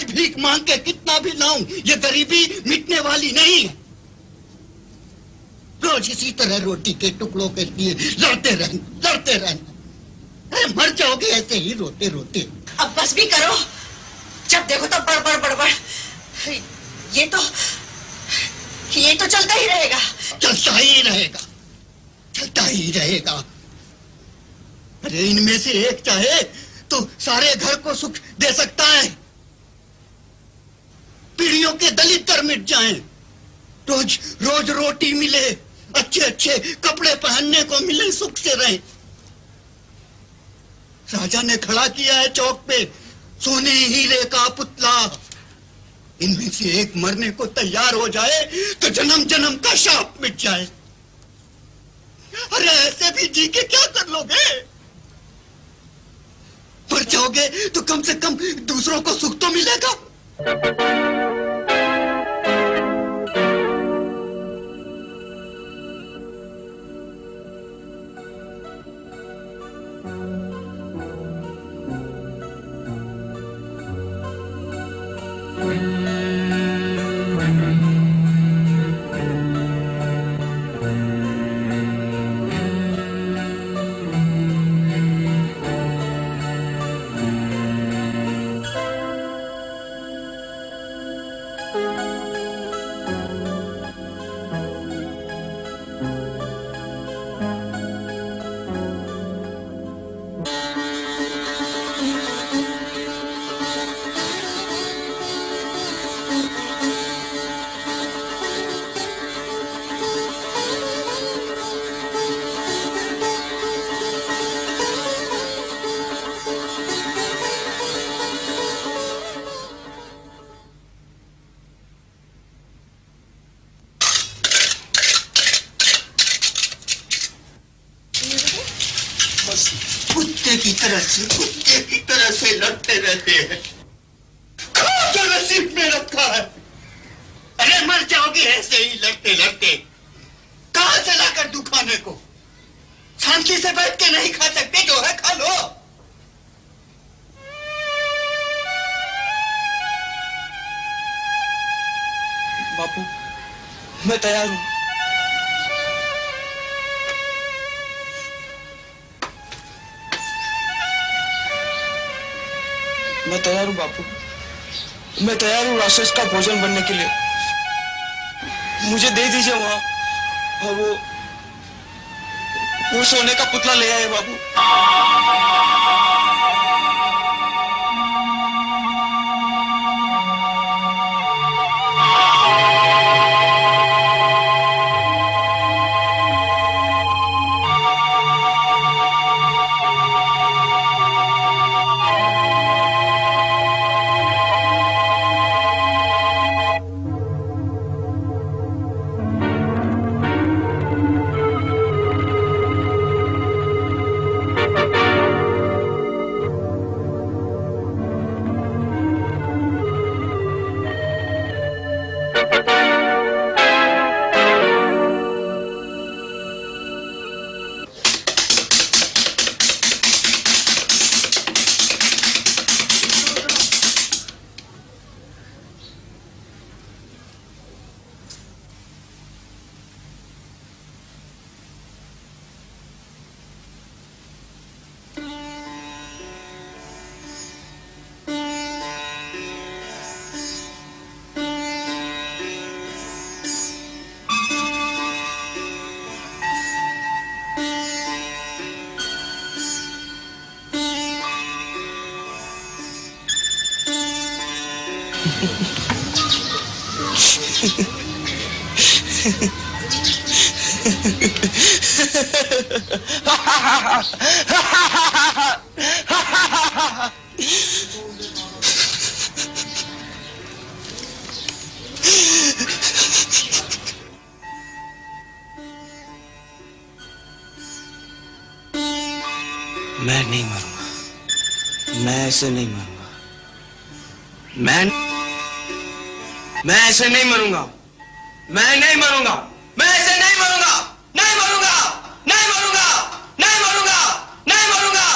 आज भीख मांग के कितना भी लाऊं, ये गरीबी मिटने वाली नहीं है। रोज इसी तरह रोटी के टुकड़ों के लिए लड़ते रहना। अरे मर जाओगे ऐसे ही रोते रोते। अब बस भी करो, जब देखो तो बड़बड़। ये तो चलता ही रहेगा। चलता ही रहेगा। अरे इनमें से एक चाहे तो सारे घर को सुख दे सकता है। पीढ़ियों के दलित कर मिट जाएं, रोज रोटी मिले, अच्छे कपड़े पहनने को मिले, सुख से रहें। राजा ने खड़ा किया है चौक पे सोने हीरे का पुतला। इनमें से एक मरने को तैयार हो जाए तो जन्म जन्म का शाप मिट जाए। अरे ऐसे भी जी के क्या कर लोगे? मर जाओगे तो कम से कम दूसरों को सुख तो मिलेगा। कुत्ते की तरह से लड़ते रहते हैं। जो नसीब में रखा है। अरे मर जाओगे ऐसे ही लड़ते। कहां से लाकर दूं खाने को? शांति से बैठ के नहीं खा सकते, जो है खा लो। बापू, मैं तैयार हूं। मैं तैयार हूं बापू, मैं तैयार हूं राक्षस का भोजन बनने के लिए। मुझे दे दीजिए वहां, और वो सोने का पुतला ले आए बापू। मैं नहीं मरूंगा, मैं ऐसे नहीं मरूंगा, मैं ऐसे नहीं मरूंगा, मैं नहीं मरूंगा, मैं ऐसे नहीं मरूंगा, नहीं मरूंगा, नहीं मरूंगा, नहीं मरूंगा, नहीं मरूंगा।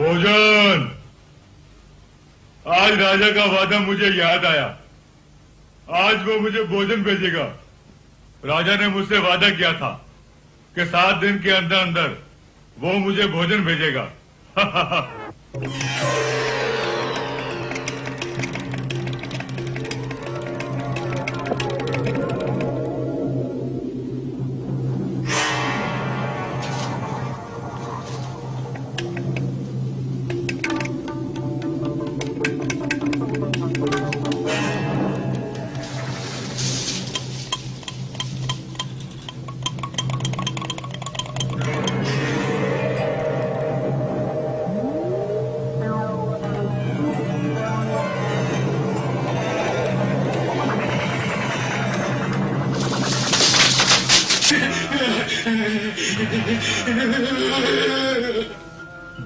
भोजन। आज राजा का वादा मुझे याद आया। आज वो मुझे भोजन भेजेगा। राजा ने मुझसे वादा किया था कि 7 दिन के अंदर अंदर वो मुझे भोजन भेजेगा।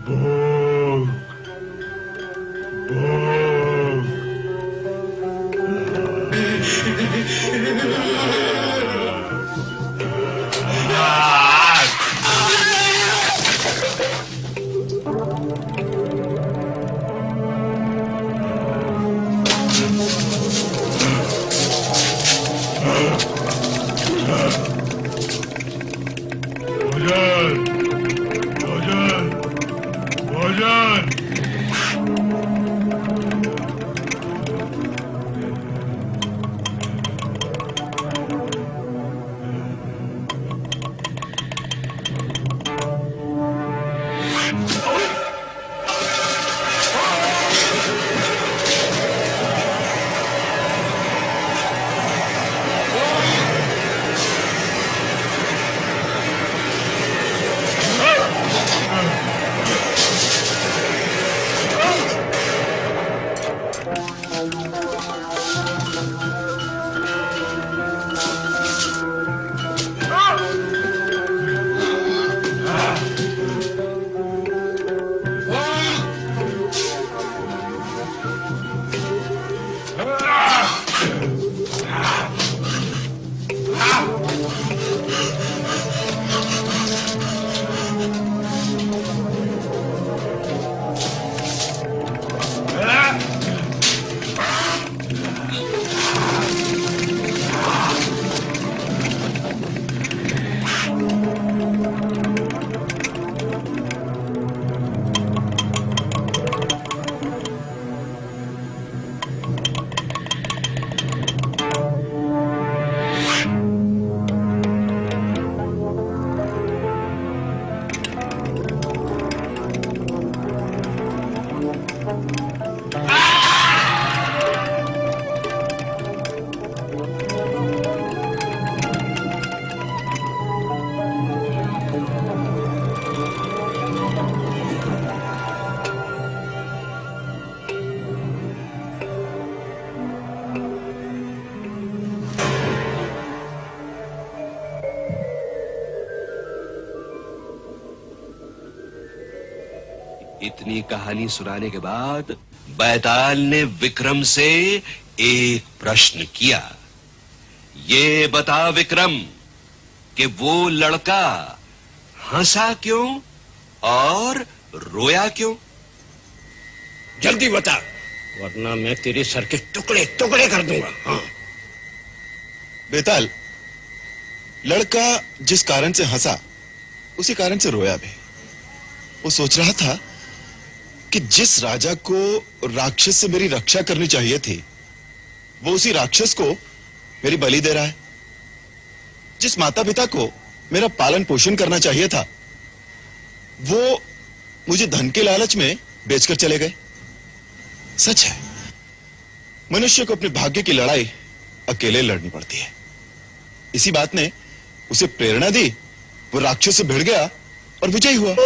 भोग, भोग। भोजन, भोजन, भोजन। इतनी कहानी सुनाने के बाद बैताल ने विक्रम से एक प्रश्न किया। ये बता विक्रम कि वो लड़का हंसा क्यों और रोया क्यों? जल्दी बता, वरना मैं तेरे सर के टुकड़े टुकड़े कर दूंगा। हाँ। बेताल, लड़का जिस कारण से हंसा उसी कारण से रोया भी। वो सोच रहा था कि जिस राजा को राक्षस से मेरी रक्षा करनी चाहिए थी वो उसी राक्षस को मेरी बलि दे रहा है। जिस माता पिता को मेरा पालन पोषण करना चाहिए था वो मुझे धन के लालच में बेचकर चले गए। सच है, मनुष्य को अपने भाग्य की लड़ाई अकेले लड़नी पड़ती है। इसी बात ने उसे प्रेरणा दी, वो राक्षस से भिड़ गया और विजयी हुआ।